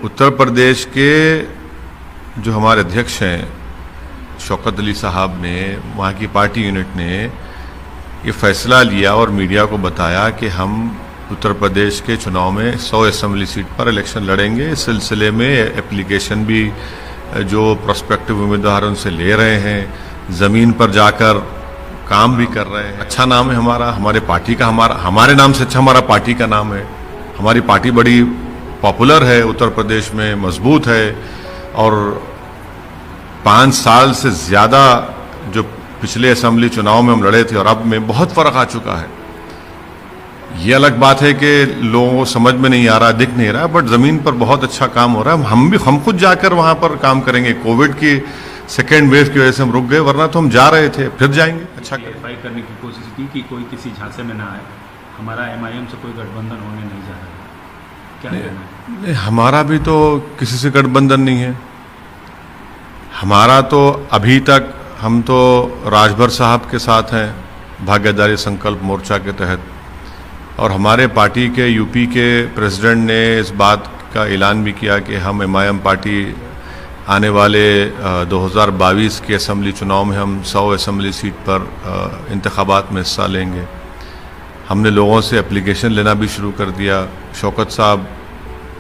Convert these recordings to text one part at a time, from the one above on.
उत्तर प्रदेश के जो हमारे अध्यक्ष हैं शौकत अली साहब ने, वहाँ की पार्टी यूनिट ने ये फैसला लिया और मीडिया को बताया कि हम उत्तर प्रदेश के चुनाव में 100 असेंबली सीट पर इलेक्शन लड़ेंगे। इस सिलसिले में एप्लीकेशन भी जो प्रोस्पेक्टिव उम्मीदवार उनसे ले रहे हैं, ज़मीन पर जाकर काम भी कर रहे हैं। अच्छा नाम है हमारा, हमारे पार्टी का, हमारे नाम से अच्छा हमारा पार्टी का नाम है। हमारी पार्टी बड़ी पॉपुलर है, उत्तर प्रदेश में मजबूत है और 5 साल से ज़्यादा जो पिछले असेंबली चुनाव में हम लड़े थे और अब में बहुत फ़र्क आ चुका है। ये अलग बात है कि लोगों को समझ में नहीं आ रहा, दिख नहीं रहा, बट ज़मीन पर बहुत अच्छा काम हो रहा है। हम खुद जाकर वहाँ पर काम करेंगे। कोविड की सेकेंड वेव की वजह से हम रुक गए, वरना तो हम जा रहे थे, फिर जाएंगे। अच्छा वेरीफाई करने की कोशिश की कि कोई किसी झांसे में ना आए, हमारा MIM से कोई गठबंधन होने नहीं जा रहा है, क्या कहना है? हमारा भी तो किसी से गठबंधन नहीं है। हमारा तो अभी तक हम तो राजभर साहब के साथ हैं भाग्यदारी संकल्प मोर्चा के तहत, और हमारे पार्टी के यूपी के प्रेसिडेंट ने इस बात का ऐलान भी किया कि हम MIM पार्टी आने वाले 2022 के असेंबली चुनाव में हम 100 असेंबली सीट पर इंतखाबात में हिस्सा लेंगे। हमने लोगों से एप्लीकेशन लेना भी शुरू कर दिया। शौकत साहब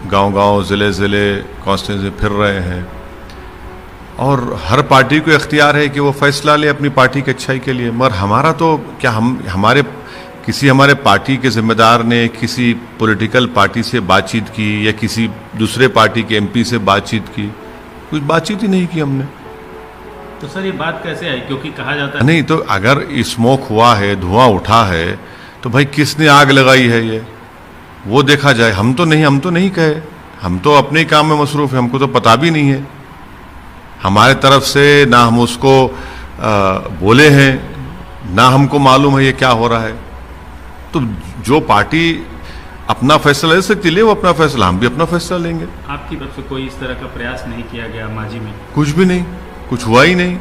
गांव-गांव, ज़िले-ज़िले, कॉन्स्टिट्यूंसी फिर रहे हैं और हर पार्टी को इख्तियार है कि वो फैसला ले अपनी पार्टी की अच्छाई के लिए। मगर हमारा तो क्या, हमारे पार्टी के जिम्मेदार ने किसी पॉलिटिकल पार्टी से बातचीत की या किसी दूसरे पार्टी के MP से बातचीत की? कुछ बातचीत ही नहीं की हमने। तो सर ये बात कैसे आई? क्योंकि कहा जाता है नहीं, तो अगर स्मोक हुआ है, धुआं उठा है, तो भाई किसने आग लगाई है ये वो देखा जाए। हम तो नहीं कहे, हम तो अपने काम में मसरूफ है, हमको तो पता भी नहीं है। हमारे तरफ से ना हम उसको बोले हैं, ना हमको मालूम है ये क्या हो रहा है। तो जो पार्टी अपना फैसला ले सकती है, वो अपना फैसला, हम भी अपना फैसला लेंगे। आपकी तरफ से कोई इस तरह का प्रयास नहीं किया गया माजी में? कुछ भी नहीं, कुछ हुआ ही नहीं।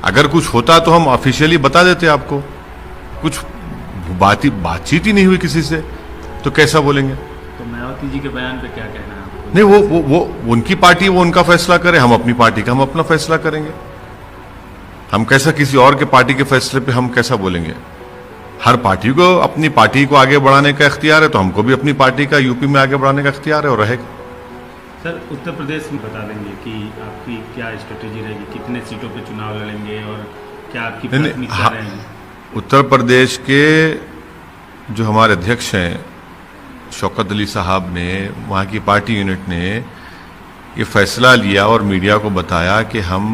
अगर कुछ होता तो हम ऑफिशियली बता देते आपको। कुछ बातचीत ही नहीं हुई किसी से, तो कैसा बोलेंगे? तो मायावती जी के बयान पे क्या कहना है आपको? नहीं, वो उनकी पार्टी, वो उनका फैसला करे, हम अपनी पार्टी का हम अपना फैसला करेंगे। हम कैसा किसी और के पार्टी के फैसले पे हम कैसा बोलेंगे? हर पार्टी को अपनी पार्टी को आगे बढ़ाने का इख्तियार है, तो हमको भी अपनी पार्टी का यूपी में आगे बढ़ाने का इख्तियार है और रहेगा। सर उत्तर प्रदेश में बता देंगे कि आपकी क्या स्ट्रेटेजी रहेगी, कितने सीटों पे चुनाव लड़ेंगे और क्या आपकी प्राथमिकता रहेगी? उत्तर प्रदेश के जो हमारे अध्यक्ष हैं शौकत अली साहब ने, वहाँ की पार्टी यूनिट ने ये फैसला लिया और मीडिया को बताया कि हम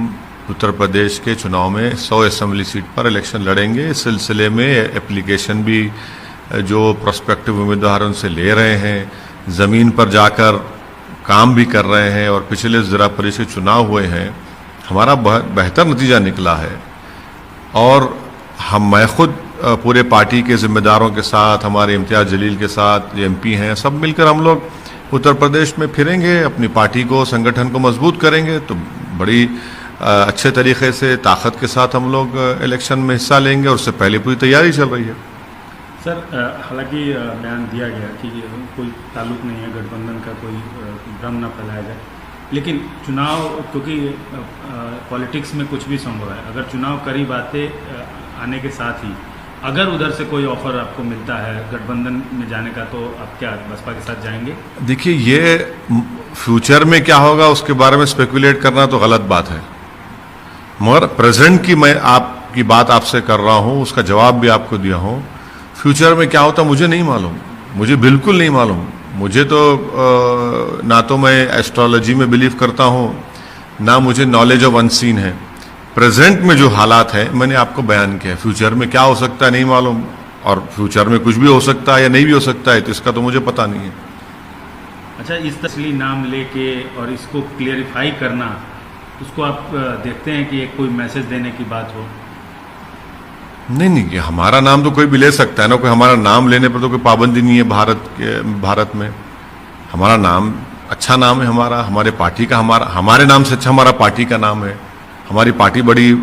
उत्तर प्रदेश के चुनाव में 100 असेंबली सीट पर इलेक्शन लड़ेंगे। इस सिलसिले में एप्लीकेशन भी जो प्रोस्पेक्टिव उम्मीदवार उनसे ले रहे हैं, ज़मीन पर जाकर काम भी कर रहे हैं और पिछले ज़िला परिषद चुनाव हुए हैं, हमारा बेहतर नतीजा निकला है। और मैं खुद पूरे पार्टी के जिम्मेदारों के साथ, हमारे इम्तियाज़ जलील के साथ, जो MP हैं, सब मिलकर हम लोग उत्तर प्रदेश में फिरेंगे, अपनी पार्टी को, संगठन को मजबूत करेंगे। तो बड़ी अच्छे तरीके से, ताकत के साथ हम लोग इलेक्शन में हिस्सा लेंगे और उससे पहले पूरी तैयारी चल रही है। सर हालांकि बयान दिया गया कि कोई ताल्लुक नहीं है गठबंधन का, कोई भ्रम ना फैलाया जाए, लेकिन चुनाव, क्योंकि पॉलिटिक्स में कुछ भी संभव है, अगर चुनाव करीब आने के साथ ही अगर उधर से कोई ऑफर आपको मिलता है गठबंधन में जाने का, तो आप क्या बसपा के साथ जाएंगे? देखिए, ये फ्यूचर में क्या होगा उसके बारे में स्पेकुलेट करना तो गलत बात है, मगर प्रेजेंट की मैं आपकी बात आपसे कर रहा हूँ, उसका जवाब भी आपको दिया हूँ। फ्यूचर में क्या होता मुझे नहीं मालूम, मुझे बिल्कुल नहीं मालूम। मुझे तो ना तो मैं एस्ट्रोलॉजी में बिलीव करता हूँ, ना मुझे नॉलेज ऑफ अनसीन है। प्रेजेंट में जो हालात हैं मैंने आपको बयान किया। फ्यूचर में क्या हो सकता है नहीं मालूम, और फ्यूचर में कुछ भी हो सकता है या नहीं भी हो सकता है, तो इसका तो मुझे पता नहीं है। अच्छा, इस तस्लीम नाम लेके और इसको क्लियरिफाई करना, उसको आप देखते हैं कि एक कोई मैसेज देने की बात हो? नहीं, हमारा नाम तो कोई भी ले सकता है ना, कोई हमारा नाम लेने पर तो कोई पाबंदी नहीं है भारत में। हमारा नाम अच्छा नाम है, हमारे पार्टी का, हमारे नाम से अच्छा हमारा पार्टी का नाम है। हमारी पार्टी बड़ी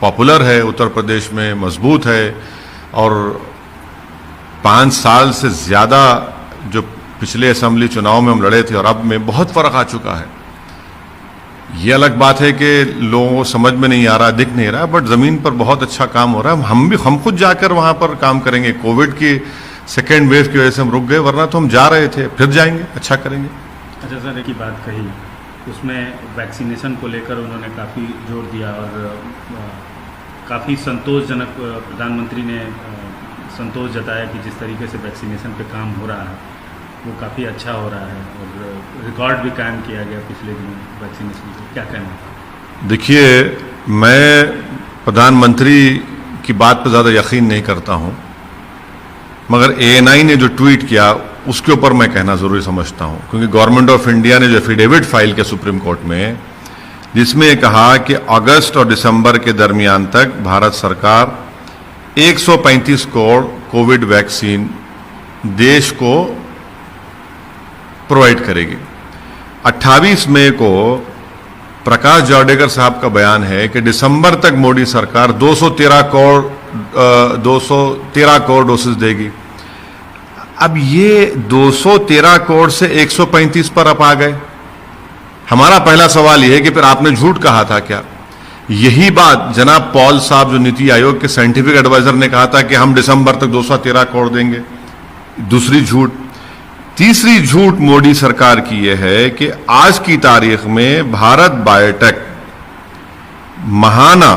पॉपुलर है, उत्तर प्रदेश में मजबूत है और 5 साल से ज़्यादा जो पिछले असेंबली चुनाव में हम लड़े थे और अब में बहुत फर्क आ चुका है। ये अलग बात है कि लोगों को समझ में नहीं आ रहा, दिख नहीं रहा, बट ज़मीन पर बहुत अच्छा काम हो रहा है। हम खुद जाकर वहाँ पर काम करेंगे। कोविड की सेकेंड वेव की वजह से हम रुक गए, वरना तो हम जा रहे थे, फिर जाएंगे, अच्छा करेंगे। अच्छा सर, एक ही बात कही, उसमें वैक्सीनेशन को लेकर उन्होंने काफ़ी जोर दिया और काफ़ी संतोषजनक प्रधानमंत्री ने संतोष जताया कि जिस तरीके से वैक्सीनेशन पे काम हो रहा है वो काफ़ी अच्छा हो रहा है और रिकॉर्ड भी कायम किया गया पिछले दिनों वैक्सीनेशन से। क्या कहना है? देखिए, मैं प्रधानमंत्री की बात पर ज़्यादा यकीन नहीं करता हूँ, मगर ANI ने जो ट्वीट किया उसके ऊपर मैं कहना ज़रूरी समझता हूँ, क्योंकि गवर्नमेंट ऑफ इंडिया ने जो एफिडेविट फाइल किया सुप्रीम कोर्ट में, जिसमें कहा कि अगस्त और दिसंबर के दरमियान तक भारत सरकार 135 करोड़ कोविड वैक्सीन देश को प्रोवाइड करेगी। 28 मई को प्रकाश जावड़ेकर साहब का बयान है कि दिसंबर तक मोदी सरकार 213 करोड़ डोसेस देगी। अब ये 213 करोड़ से 135 पर आप आ गए। हमारा पहला सवाल यह है कि फिर आपने झूठ कहा था क्या? यही बात जनाब पॉल साहब, जो नीति आयोग के साइंटिफिक एडवाइजर, ने कहा था कि हम दिसंबर तक 213 करोड़ देंगे। दूसरी झूठ। तीसरी झूठ मोदी सरकार की यह है कि आज की तारीख में भारत बायोटेक महाना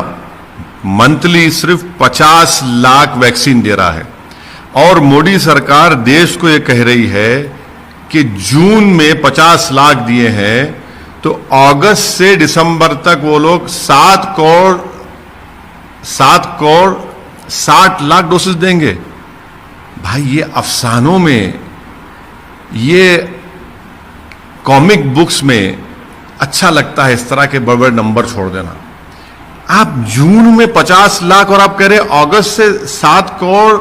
मंथली सिर्फ 50 लाख वैक्सीन दे रहा है, और मोदी सरकार देश को यह कह रही है कि जून में 50 लाख दिए हैं, तो अगस्त से दिसंबर तक वो लोग 7 करोड़ 60 लाख डोसेस देंगे। भाई, ये अफसानों में, ये कॉमिक बुक्स में अच्छा लगता है इस तरह के बड़े बड़े नंबर छोड़ देना। आप जून में 50 लाख और आप कह रहे अगस्त से 7 करोड़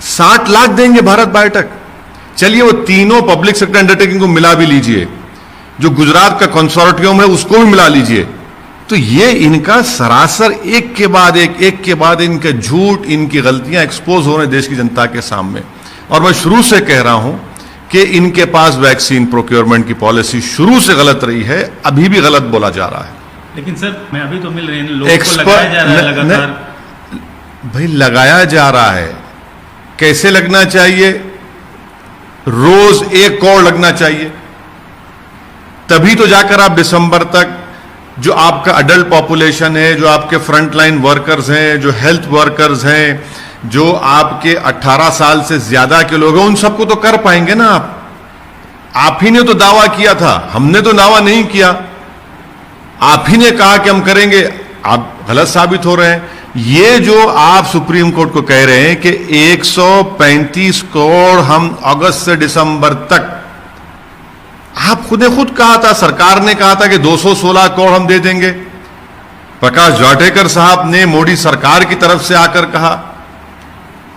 60 लाख देंगे भारत बायोटेक। चलिए, वो तीनों पब्लिक सेक्टर अंडरटेकिंग को मिला भी लीजिए, जो गुजरात का कंसोर्टियम है उसको भी मिला लीजिए, तो ये इनका सरासर एक के बाद इनके झूठ, इनकी गलतियां एक्सपोज हो रहे देश की जनता के सामने। और मैं शुरू से कह रहा हूं कि इनके पास वैक्सीन प्रोक्योरमेंट की पॉलिसी शुरू से गलत रही है, अभी भी गलत बोला जा रहा है। लेकिन सर, मैं अभी तो मिल रही है, लोगों को लगाया जा रहा है लगातार। भाई, लगाया जा रहा है, कैसे लगना चाहिए? रोज 1 करोड़ लगना चाहिए, तभी तो जाकर आप दिसंबर तक जो आपका अडल्ट पॉपुलेशन है, जो आपके फ्रंटलाइन वर्कर्स हैं, जो हेल्थ वर्कर्स हैं, जो आपके 18 साल से ज्यादा के लोग हैं, उन सबको तो कर पाएंगे ना आप ही ने तो दावा किया था, हमने तो दावा नहीं किया। आप ही ने कहा कि हम करेंगे, आप गलत साबित हो रहे हैं। ये जो आप सुप्रीम कोर्ट को कह रहे हैं कि 135 करोड़ हम अगस्त से दिसंबर तक, आप खुद ने खुद कहा था, सरकार ने कहा था कि 216 करोड़ हम दे देंगे। प्रकाश जावड़ेकर साहब ने मोदी सरकार की तरफ से आकर कहा,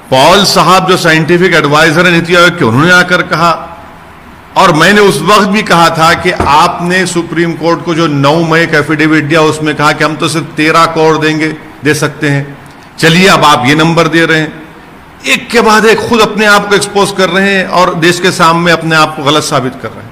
पॉल साहब जो साइंटिफिक एडवाइजर है नीति आयोग के, उन्होंने आकर कहा, और मैंने उस वक्त भी कहा था कि आपने सुप्रीम कोर्ट को जो 9 मई का एफिडेविट दिया उसमें कहा कि हम तो सिर्फ 13 करोड़ दे सकते हैं। चलिए, अब आप ये नंबर दे रहे हैं, एक के बाद एक खुद अपने आप को एक्सपोज कर रहे हैं और देश के सामने अपने आप को गलत साबित कर रहे हैं।